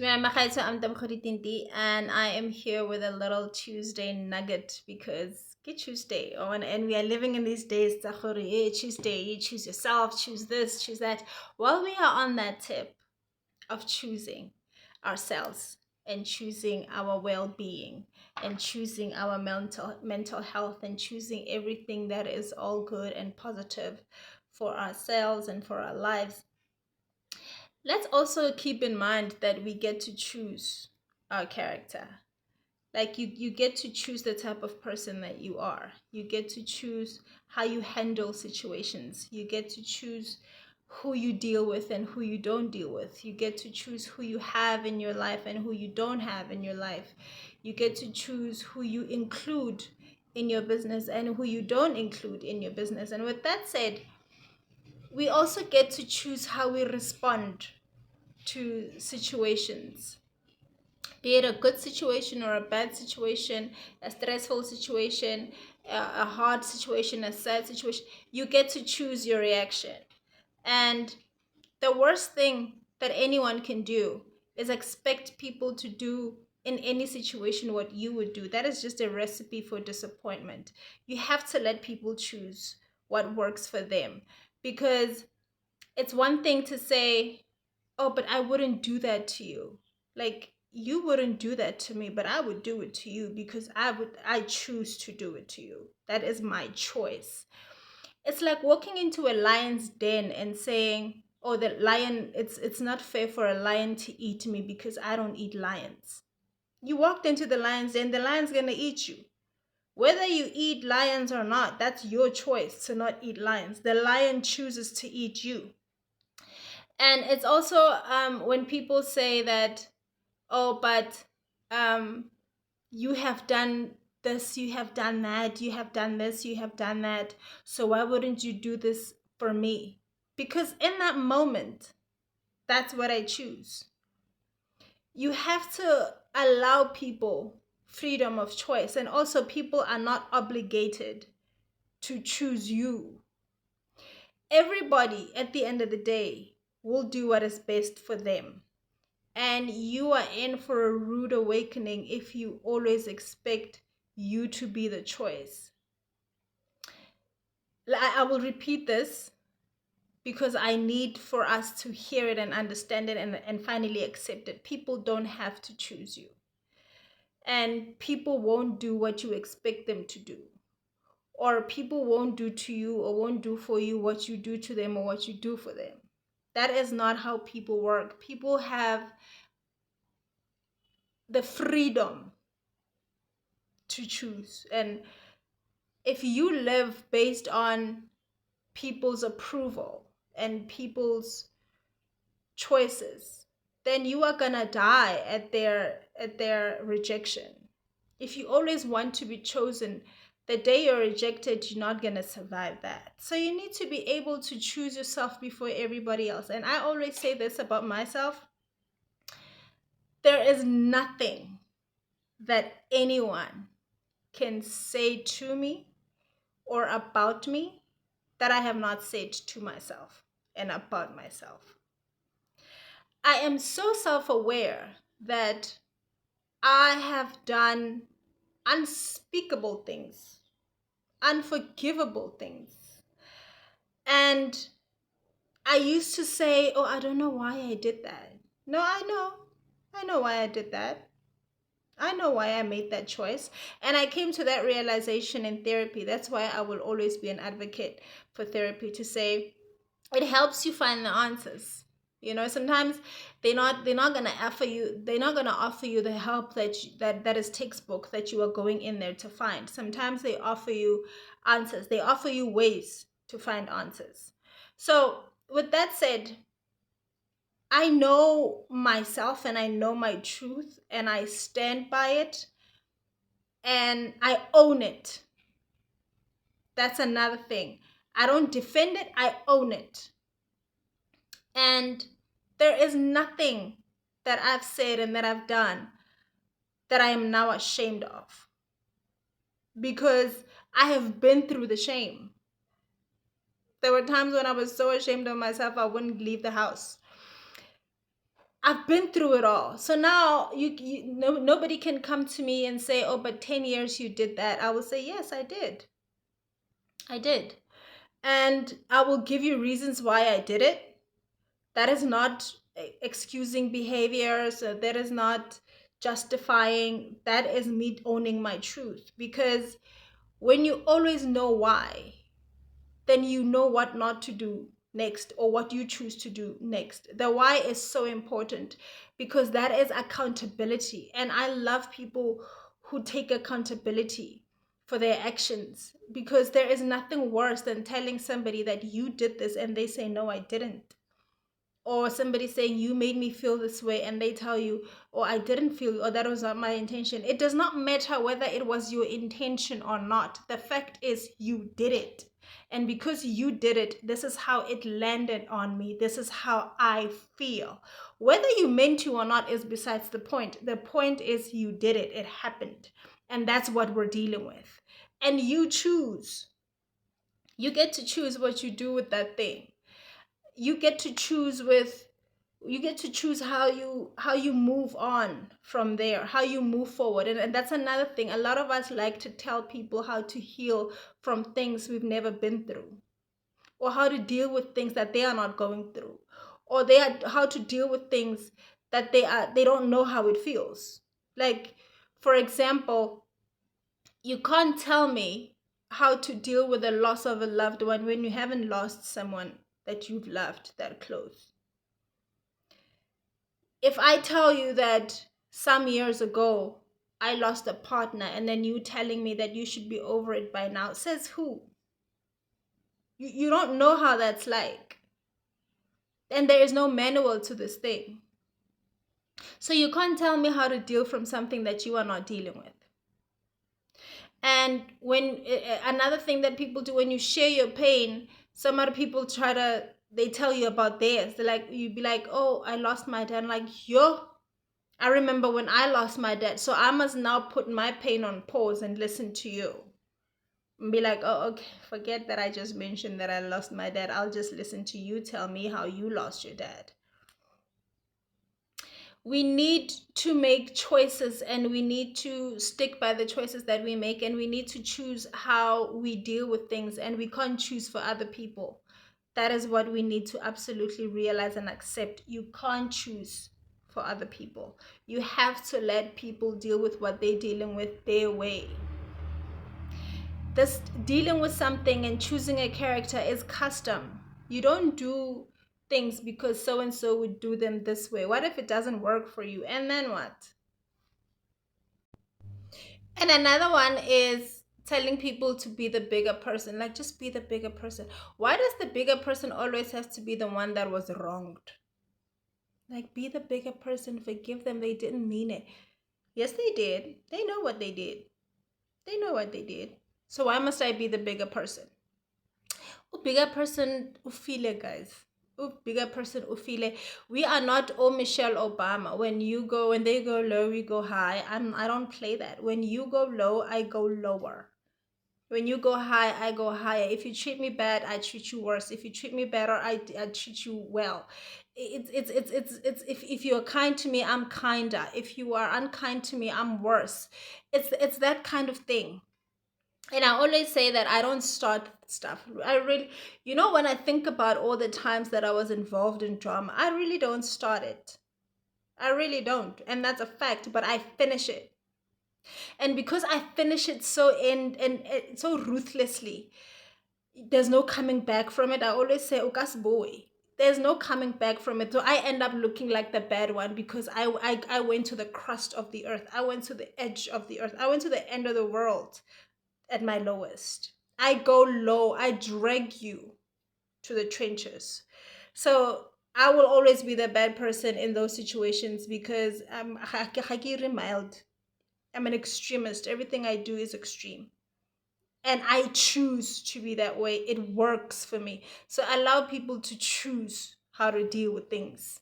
I'm Tabakuri Tinti, and I am here with a little Tuesday nugget because it's Tuesday and we are living in these days. Tuesday, you choose yourself, choose this, choose that. While we are on that tip of choosing ourselves and choosing our well-being and choosing our mental health and choosing everything that is all good and positive for ourselves and for our lives, let's also keep in mind that we get to choose our character. Like you get to choose the type of person that you are. You get to choose how you handle situations. You get to choose who you deal with and who you don't deal with. You get to choose who you have in your life and who you don't have in your life. You get to choose who you include in your business and who you don't include in your business. And with that said, we also get to choose how we respond to situations, be it a good situation or a bad situation, a stressful situation, a hard situation, a sad situation. You get to choose your reaction. And the worst thing that anyone can do is expect people to do in any situation what you would do. That is just a recipe for disappointment. You have to let people choose what works for them, because it's one thing to say, oh, but I wouldn't do that to you. Like, you wouldn't do that to me, but I would do it to you because I choose to do it to you. That is my choice. It's like walking into a lion's den and saying, oh, the lion, it's not fair for a lion to eat me because I don't eat lions. You walked into the lion's den, the lion's gonna eat you. Whether you eat lions or not, that's your choice to not eat lions. The lion chooses to eat you. And it's also when people say that, oh, but um, you have done this, you have done that, you have done this, you have done that, so why wouldn't you do this for me? Because in that moment, that's what I choose. You have to allow people freedom of choice, and also people are not obligated to choose you. Everybody at the end of the day will do what is best for them. And you are in for a rude awakening if you always expect you to be the choice. I will repeat this because I need for us to hear it and understand it and finally accept it. People don't have to choose you. And people won't do what you expect them to do. Or people won't do to you or won't do for you what you do to them or what you do for them. That is not how people work. People have the freedom to choose. And if you live based on people's approval and people's choices, then you are gonna die at their rejection. If you always want to be chosen, the day you're rejected, you're not gonna survive that. So you need to be able to choose yourself before everybody else. And I always say this about myself: there is nothing that anyone can say to me or about me that I have not said to myself and about myself. I am so self aware that I have done unspeakable things, unforgivable things. And I used to say, oh, I don't know why I did that. No, I know. I know why I did that. I know why I made that choice. And I came to that realization in therapy. That's why I will always be an advocate for therapy, to say it helps you find the answers. Sometimes they're not gonna offer you the help that is textbook that you are going in there to find. Sometimes they offer you answers. They offer you ways to find answers. So with that said, I know myself and I know my truth and I stand by it and I own it. That's another thing. I don't defend it, I own it. And there is nothing that I've said and that I've done that I am now ashamed of, because I have been through the shame. There were times when I was so ashamed of myself, I wouldn't leave the house. I've been through it all. So now no, nobody can come to me and say, "Oh, but 10 years you did that." I will say, "Yes, I did. I did." And I will give you reasons why I did it. That is not excusing behaviors, that is not justifying. That is me owning my truth. Because when you always know why, then you know what not to do next, or what you choose to do next. The why is so important, because that is accountability. And I love people who take accountability for their actions, because there is nothing worse than telling somebody that you did this and they say, "No, I didn't." Or somebody saying, "You made me feel this way," and they tell you, "Oh, I didn't feel, or that was not my intention." It does not matter whether it was your intention or not. The fact is, you did it. And because you did it, this is how it landed on me. This is how I feel. Whether you meant to or not is besides the point. The point is, you did it. It happened. And that's what we're dealing with. And you choose. You get to choose what you do with that thing. You get to choose with you get to choose how you move on from there, how you move forward. And that's another thing. A lot of us like to tell people how to heal from things we've never been through, or how to deal with things that they are not going through, or how to deal with things that they don't know how it feels. Like, for example, you can't tell me how to deal with the loss of a loved one when you haven't lost someone that you've loved that close. If I tell you that some years ago I lost a partner, and then you telling me that you should be over it by now, says who? You don't know how that's like. And there is no manual to this thing. So you can't tell me how to deal from something that you are not dealing with. And when another thing that people do, when you share your pain, some other people they tell you about theirs. They're like, you'd be like, "Oh, I lost my dad." I'm like, yo, I remember when I lost my dad. So I must now put my pain on pause and listen to you. And be like, "Oh, okay, forget that I just mentioned that I lost my dad. I'll just listen to you tell me how you lost your dad." We need to make choices, and we need to stick by the choices that we make, and we need to choose how we deal with things, and we can't choose for other people. That is what we need to absolutely realize and accept. You can't choose for other people. You have to let people deal with what they're dealing with their way. This dealing with something and choosing a character is custom. You don't do things because so and so would do them this way. What if it doesn't work for you? And then what? And another one is telling people to be the bigger person. Like, just be the bigger person. Why does the bigger person always have to be the one that was wronged? Like, be the bigger person, forgive them. They didn't mean it. Yes, they did. They know what they did. They know what they did. So why must I be the bigger person? Bigger person ufile, guys. Bigger person ufile. We are not Michelle Obama. When they go low, we go high. I don't play that. When you go low, I go lower. When you go high, I go higher. If you treat me bad, I treat you worse. If you treat me better, I treat you well. If you're kind to me, I'm kinder. If you are unkind to me, I'm worse. It's that kind of thing. And I always say that I don't start stuff. I really, when I think about all the times that I was involved in drama, I really don't start it. I really don't. And that's a fact, but I finish it. And because I finish it and so ruthlessly, there's no coming back from it. I always say, "Ukas boy." There's no coming back from it. So I end up looking like the bad one, because I went to the crust of the earth. I went to the edge of the earth. I went to the end of the world at my lowest. I go low. I drag you to the trenches. So I will always be the bad person in those situations, because I'm mild. I'm an extremist. Everything I do is extreme. And I choose to be that way. It works for me. So allow people to choose how to deal with things.